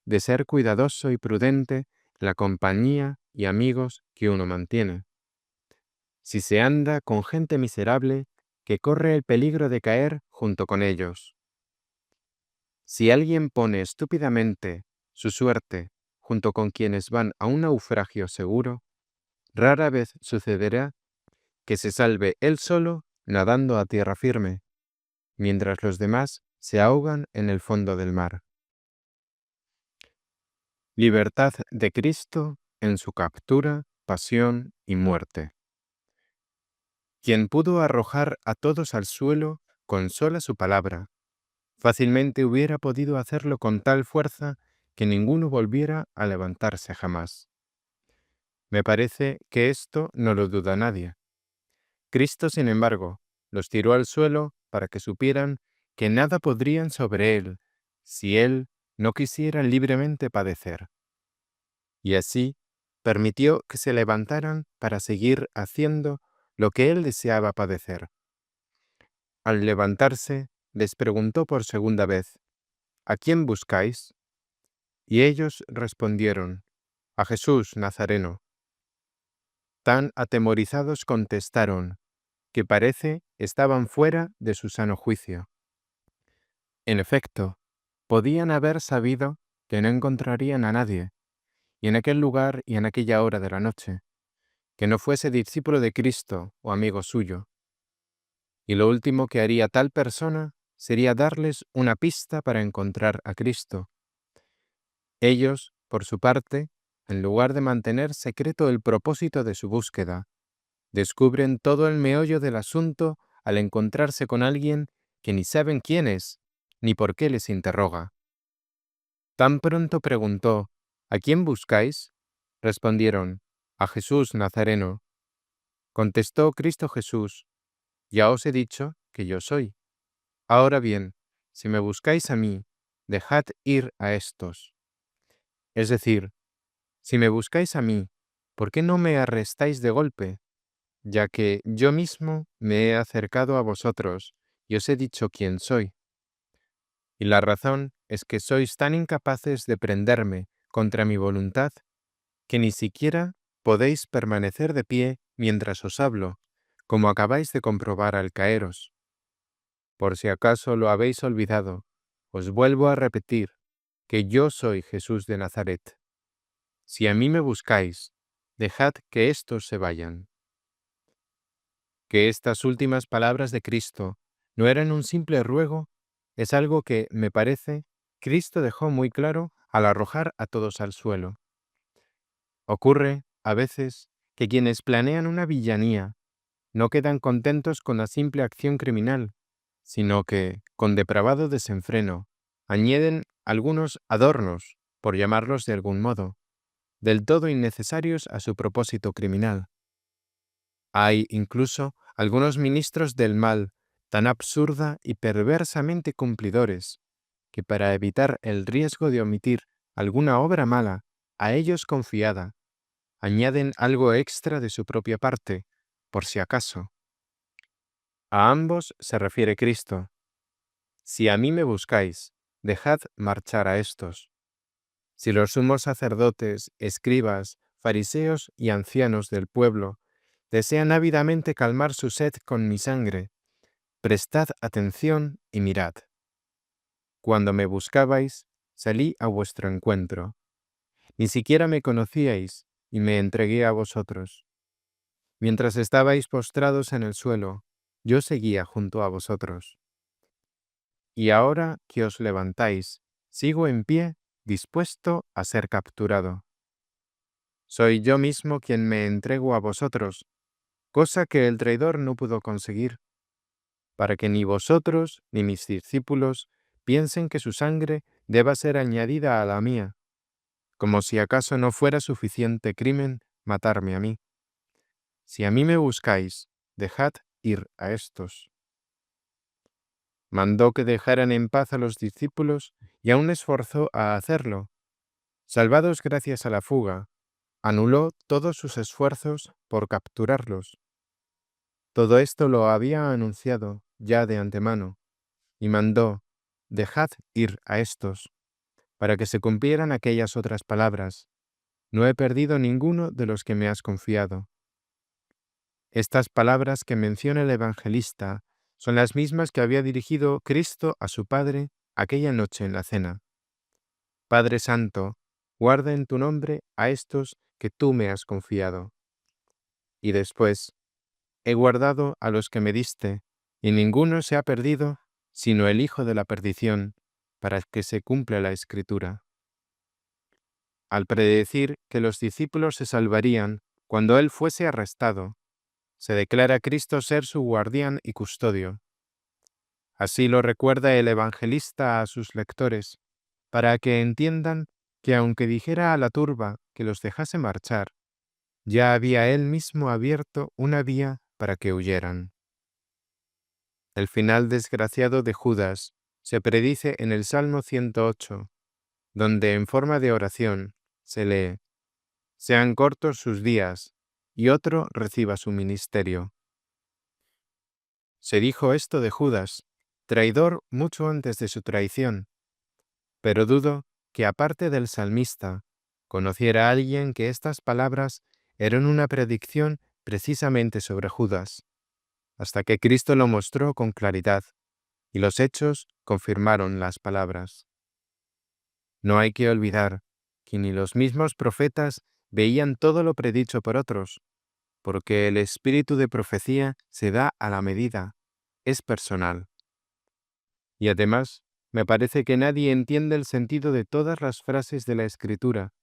de ser cuidadoso y prudente en la compañía y amigos que uno mantiene. Si se anda con gente miserable, que corre el peligro de caer junto con ellos. Si alguien pone estúpidamente su suerte junto con quienes van a un naufragio seguro, rara vez sucederá que se salve él solo nadando a tierra firme, mientras los demás se ahogan en el fondo del mar. Libertad de Cristo en su captura, pasión y muerte. Quien pudo arrojar a todos al suelo con sola su palabra, fácilmente hubiera podido hacerlo con tal fuerza que ninguno volviera a levantarse jamás. Me parece que esto no lo duda nadie. Cristo, sin embargo, los tiró al suelo para que supieran que nada podrían sobre él si él no quisiera libremente padecer. Y así permitió que se levantaran para seguir haciendo lo que él deseaba padecer. Al levantarse, les preguntó por segunda vez, «¿A quién buscáis?» Y ellos respondieron, «A Jesús Nazareno». Tan atemorizados contestaron, que parece estaban fuera de su sano juicio. En efecto, podían haber sabido que no encontrarían a nadie, y en aquel lugar y en aquella hora de la noche, que no fuese discípulo de Cristo o amigo suyo. Y lo último que haría tal persona sería darles una pista para encontrar a Cristo. Ellos, por su parte, en lugar de mantener secreto el propósito de su búsqueda, descubren todo el meollo del asunto al encontrarse con alguien que ni saben quién es, ni por qué les interroga. Tan pronto preguntó, «¿A quién buscáis?» Respondieron, «A Jesús Nazareno». Contestó Cristo Jesús, «Ya os he dicho que yo soy. Ahora bien, si me buscáis a mí, dejad ir a estos». Es decir, si me buscáis a mí, ¿por qué no me arrestáis de golpe? Ya que yo mismo me he acercado a vosotros y os he dicho quién soy. Y la razón es que sois tan incapaces de prenderme contra mi voluntad que ni siquiera podéis permanecer de pie mientras os hablo, como acabáis de comprobar al caeros. Por si acaso lo habéis olvidado, os vuelvo a repetir que yo soy Jesús de Nazaret. Si a mí me buscáis, dejad que éstos se vayan. Que estas últimas palabras de Cristo no eran un simple ruego, es algo que, me parece, Cristo dejó muy claro al arrojar a todos al suelo. Ocurre, a veces, que quienes planean una villanía no quedan contentos con la simple acción criminal, sino que, con depravado desenfreno, añaden algunos adornos, por llamarlos de algún modo, del todo innecesarios a su propósito criminal. Hay incluso algunos ministros del mal tan absurda y perversamente cumplidores, que para evitar el riesgo de omitir alguna obra mala a ellos confiada, añaden algo extra de su propia parte, por si acaso. A ambos se refiere Cristo. Si a mí me buscáis, dejad marchar a estos. Si los sumos sacerdotes, escribas, fariseos y ancianos del pueblo desean ávidamente calmar su sed con mi sangre, prestad atención y mirad. Cuando me buscabais, salí a vuestro encuentro. Ni siquiera me conocíais y me entregué a vosotros. Mientras estabais postrados en el suelo, yo seguía junto a vosotros. Y ahora que os levantáis, sigo en pie, dispuesto a ser capturado. Soy yo mismo quien me entrego a vosotros, cosa que el traidor no pudo conseguir, para que ni vosotros ni mis discípulos piensen que su sangre deba ser añadida a la mía, como si acaso no fuera suficiente crimen matarme a mí. Si a mí me buscáis, dejad ir a estos. Mandó que dejaran en paz a los discípulos y aún esforzó a hacerlo. Salvados gracias a la fuga, anuló todos sus esfuerzos por capturarlos. Todo esto lo había anunciado ya de antemano, y mandó, dejad ir a estos, para que se cumplieran aquellas otras palabras. No he perdido ninguno de los que me has confiado. Estas palabras que menciona el evangelista son las mismas que había dirigido Cristo a su Padre aquella noche en la cena. Padre Santo, guarda en tu nombre a estos que tú me has confiado. Y después, he guardado a los que me diste, y ninguno se ha perdido, sino el hijo de la perdición, para que se cumpla la Escritura. Al predecir que los discípulos se salvarían cuando él fuese arrestado, se declara a Cristo ser su guardián y custodio. Así lo recuerda el evangelista a sus lectores, para que entiendan que aunque dijera a la turba que los dejase marchar, ya había él mismo abierto una vía para que huyeran. El final desgraciado de Judas se predice en el Salmo 108, donde en forma de oración se lee: «Sean cortos sus días, y otro reciba su ministerio». Se dijo esto de Judas, traidor mucho antes de su traición, pero dudo que aparte del salmista, conociera a alguien que estas palabras eran una predicción precisamente sobre Judas, hasta que Cristo lo mostró con claridad, y los hechos confirmaron las palabras. No hay que olvidar que ni los mismos profetas veían todo lo predicho por otros, porque el espíritu de profecía se da a la medida, es personal. Y además, me parece que nadie entiende el sentido de todas las frases de la Escritura,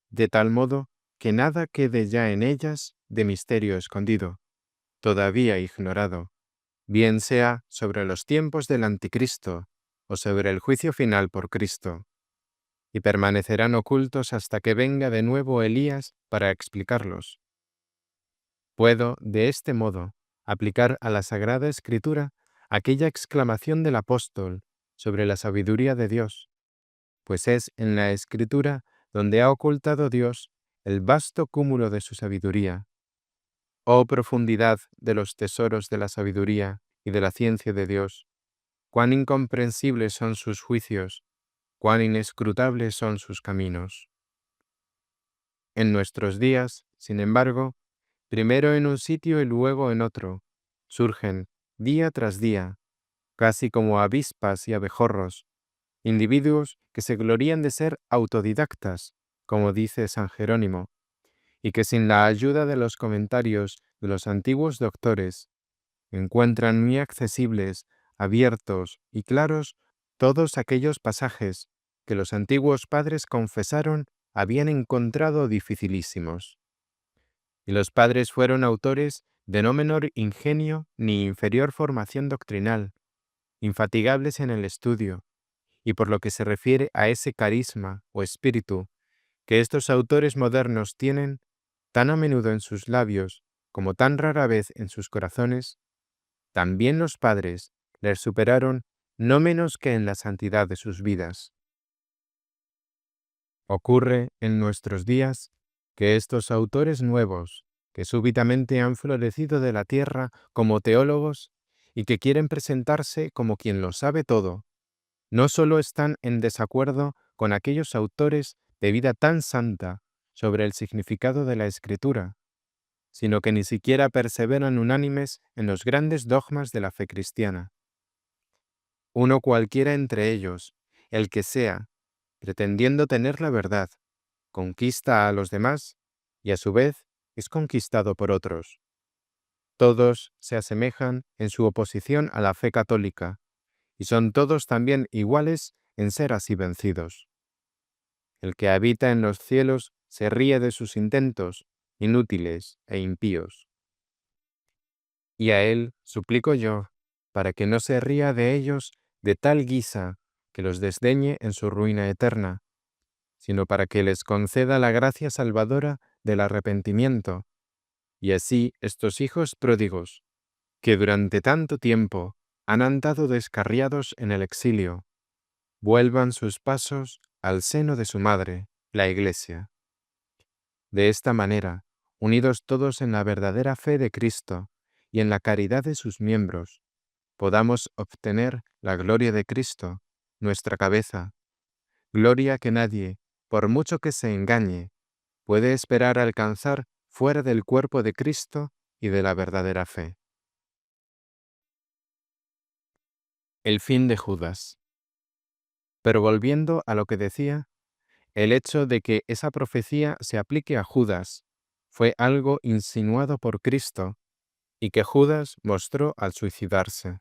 de tal modo que nada quede ya en ellas de misterio escondido, todavía ignorado, bien sea sobre los tiempos del Anticristo o sobre el juicio final por Cristo, y permanecerán ocultos hasta que venga de nuevo Elías para explicarlos. Puedo, de este modo, aplicar a la Sagrada Escritura aquella exclamación del apóstol sobre la sabiduría de Dios, pues es en la Escritura donde ha ocultado Dios el vasto cúmulo de su sabiduría. Oh profundidad de los tesoros de la sabiduría y de la ciencia de Dios, cuán incomprensibles son sus juicios, cuán inescrutables son sus caminos. En nuestros días, sin embargo, primero en un sitio y luego en otro, surgen, día tras día, casi como avispas y abejorros, individuos que se glorían de ser autodidactas, como dice San Jerónimo, y que sin la ayuda de los comentarios de los antiguos doctores encuentran muy accesibles, abiertos y claros todos aquellos pasajes que los antiguos padres confesaron habían encontrado dificilísimos. Y los padres fueron autores de no menor ingenio ni inferior formación doctrinal, infatigables en el estudio, y por lo que se refiere a ese carisma o espíritu que estos autores modernos tienen tan a menudo en sus labios como tan rara vez en sus corazones, también los padres les superaron no menos que en la santidad de sus vidas. Ocurre en nuestros días que estos autores nuevos, que súbitamente han florecido de la tierra como teólogos y que quieren presentarse como quien lo sabe todo, no solo están en desacuerdo con aquellos autores de vida tan santa sobre el significado de la Escritura, sino que ni siquiera perseveran unánimes en los grandes dogmas de la fe cristiana. Uno cualquiera entre ellos, el que sea, pretendiendo tener la verdad, conquista a los demás y a su vez es conquistado por otros. Todos se asemejan en su oposición a la fe católica y son todos también iguales en ser así vencidos. El que habita en los cielos se ríe de sus intentos, inútiles e impíos. Y a él suplico yo, para que no se ría de ellos de tal guisa que los desdeñe en su ruina eterna, sino para que les conceda la gracia salvadora del arrepentimiento, y así estos hijos pródigos, que durante tanto tiempo han andado descarriados en el exilio, vuelvan sus pasos al seno de su madre, la Iglesia. De esta manera, unidos todos en la verdadera fe de Cristo y en la caridad de sus miembros, podamos obtener la gloria de Cristo, nuestra cabeza, gloria que nadie, por mucho que se engañe, puede esperar alcanzar fuera del cuerpo de Cristo y de la verdadera fe. El fin de Judas. Pero volviendo a lo que decía, el hecho de que esa profecía se aplique a Judas fue algo insinuado por Cristo y que Judas mostró al suicidarse.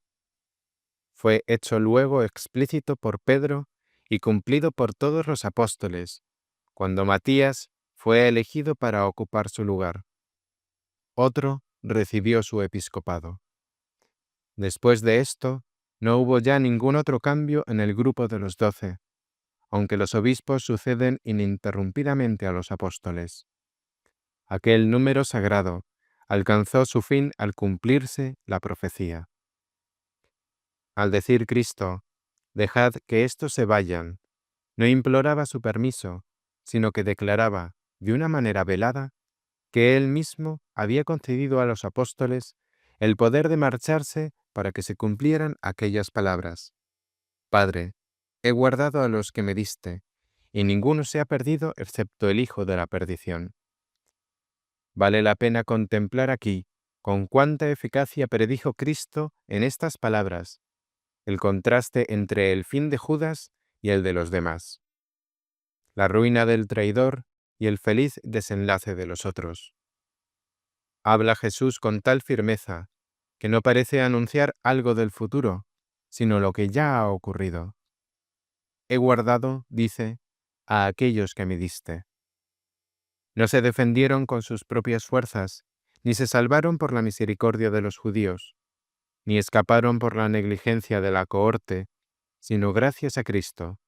Fue hecho luego explícito por Pedro y cumplido por todos los apóstoles, cuando Matías fue elegido para ocupar su lugar. Otro recibió su episcopado. Después de esto, no hubo ya ningún otro cambio en el grupo de los 12, aunque los obispos suceden ininterrumpidamente a los apóstoles. Aquel número sagrado alcanzó su fin al cumplirse la profecía. Al decir Cristo, «Dejad que éstos se vayan», no imploraba su permiso, sino que declaraba, de una manera velada, que él mismo había concedido a los apóstoles el poder de marcharse para que se cumplieran aquellas palabras. «Padre, he guardado a los que me diste, y ninguno se ha perdido excepto el hijo de la perdición». Vale la pena contemplar aquí con cuánta eficacia predijo Cristo en estas palabras el contraste entre el fin de Judas y el de los demás, la ruina del traidor y el feliz desenlace de los otros. Habla Jesús con tal firmeza que no parece anunciar algo del futuro, sino lo que ya ha ocurrido. He guardado, dice, a aquellos que me diste. No se defendieron con sus propias fuerzas, ni se salvaron por la misericordia de los judíos, ni escaparon por la negligencia de la cohorte, sino gracias a Cristo.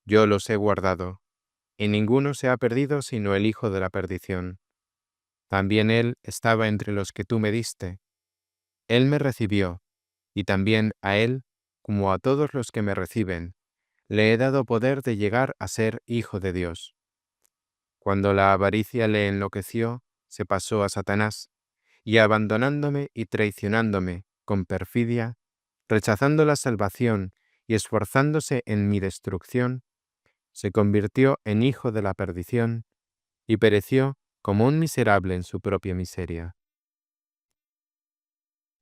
Yo los he guardado, y ninguno se ha perdido sino el hijo de la perdición. También él estaba entre los que tú me diste. Él me recibió, y también a él, como a todos los que me reciben, le he dado poder de llegar a ser hijo de Dios. Cuando la avaricia le enloqueció, se pasó a Satanás, y abandonándome y traicionándome con perfidia, rechazando la salvación y esforzándose en mi destrucción, se convirtió en hijo de la perdición y pereció como un miserable en su propia miseria.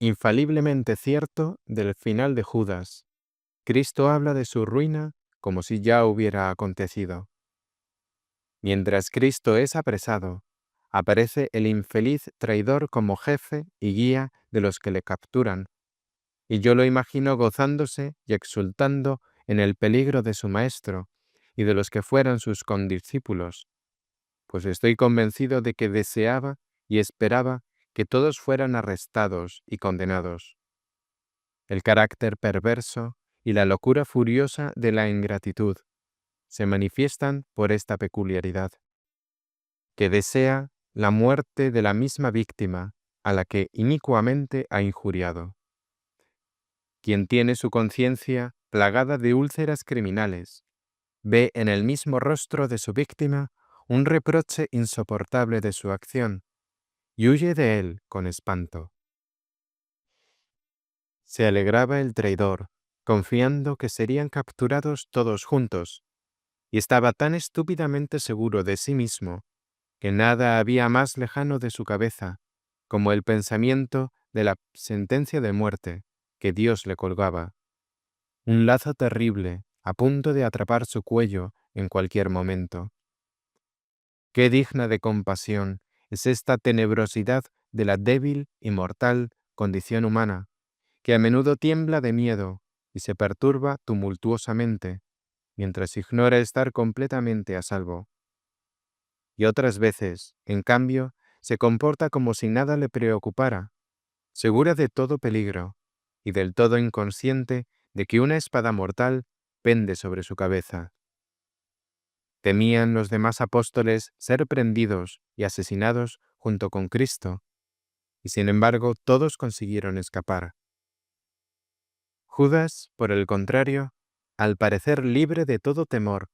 infaliblemente cierto del final de Judas. Cristo habla de su ruina como si ya hubiera acontecido. Mientras Cristo es apresado, aparece el infeliz traidor como jefe y guía de los que le capturan, y yo lo imagino gozándose y exultando en el peligro de su maestro y de los que fueran sus condiscípulos, pues estoy convencido de que deseaba y esperaba que todos fueran arrestados y condenados. El carácter perverso y la locura furiosa de la ingratitud se manifiestan por esta peculiaridad, que desea la muerte de la misma víctima a la que inicuamente ha injuriado. Quien tiene su conciencia plagada de úlceras criminales, ve en el mismo rostro de su víctima un reproche insoportable de su acción y huye de él con espanto. Se alegraba el traidor, confiando que serían capturados todos juntos, y estaba tan estúpidamente seguro de sí mismo que nada había más lejano de su cabeza como el pensamiento de la sentencia de muerte que Dios le colgaba, un lazo terrible a punto de atrapar su cuello en cualquier momento. Qué digna de compasión es esta tenebrosidad de la débil y mortal condición humana, que a menudo tiembla de miedo y se perturba tumultuosamente, mientras ignora estar completamente a salvo. Y otras veces, en cambio, se comporta como si nada le preocupara, segura de todo peligro y del todo inconsciente de que una espada mortal pende sobre su cabeza. Temían los demás apóstoles ser prendidos y asesinados junto con Cristo, y sin embargo todos consiguieron escapar. Judas, por el contrario, al parecer libre de todo temor,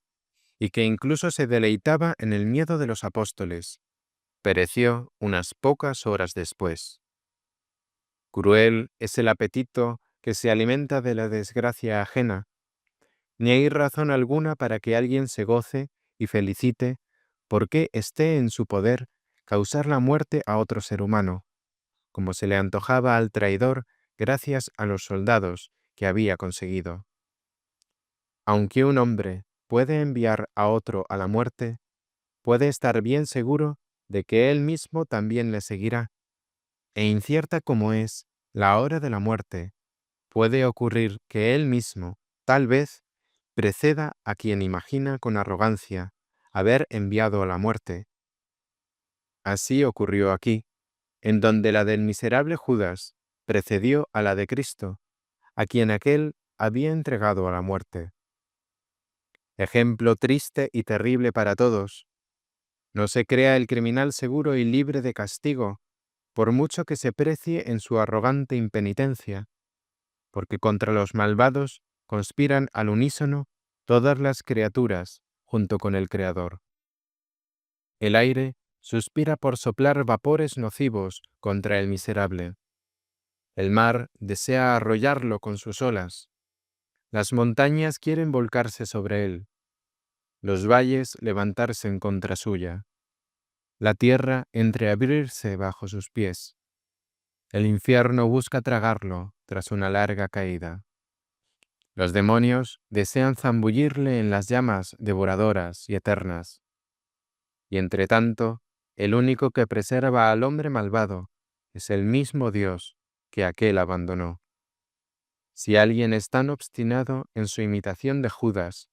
y que incluso se deleitaba en el miedo de los apóstoles, pereció unas pocas horas después. Cruel es el apetito que se alimenta de la desgracia ajena, ni hay razón alguna para que alguien se goce y felicite porque esté en su poder causar la muerte a otro ser humano, como se le antojaba al traidor gracias a los soldados que había conseguido. Aunque un hombre puede enviar a otro a la muerte, puede estar bien seguro de que él mismo también le seguirá, e incierta como es la hora de la muerte, puede ocurrir que él mismo, tal vez, preceda a quien imagina con arrogancia haber enviado a la muerte. Así ocurrió aquí, en donde la del miserable Judas precedió a la de Cristo, a quien aquél había entregado a la muerte. Ejemplo triste y terrible para todos. No se crea el criminal seguro y libre de castigo, por mucho que se precie en su arrogante impenitencia, porque contra los malvados conspiran al unísono todas las criaturas junto con el Creador. El aire suspira por soplar vapores nocivos contra el miserable. El mar desea arrollarlo con sus olas. Las montañas quieren volcarse sobre él, los valles levantarse en contra suya, la tierra entreabrirse bajo sus pies. El infierno busca tragarlo tras una larga caída. Los demonios desean zambullirle en las llamas devoradoras y eternas. Y entre tanto, el único que preserva al hombre malvado es el mismo Dios que aquél abandonó. Si alguien es tan obstinado en su imitación de Judas,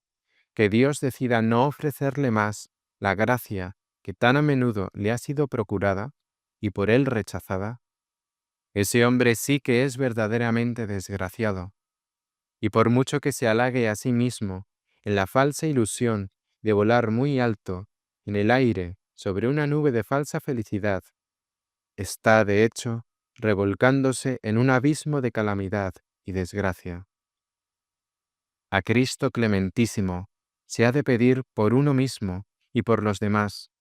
que Dios decida no ofrecerle más la gracia que tan a menudo le ha sido procurada y por él rechazada, ese hombre sí que es verdaderamente desgraciado, y por mucho que se halague a sí mismo en la falsa ilusión de volar muy alto en el aire sobre una nube de falsa felicidad, está, de hecho, revolcándose en un abismo de calamidad y desgracia. A Cristo clementísimo se ha de pedir por uno mismo y por los demás,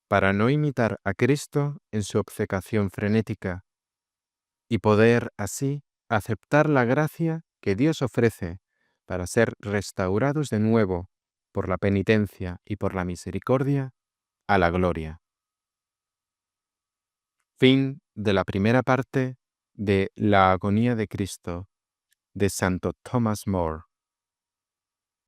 para no imitar a Cristo en su obcecación frenética, y poder así aceptar la gracia que Dios ofrece para ser restaurados de nuevo por la penitencia y por la misericordia a la gloria. Fin de la primera parte de La agonía de Cristo de Santo Thomas More.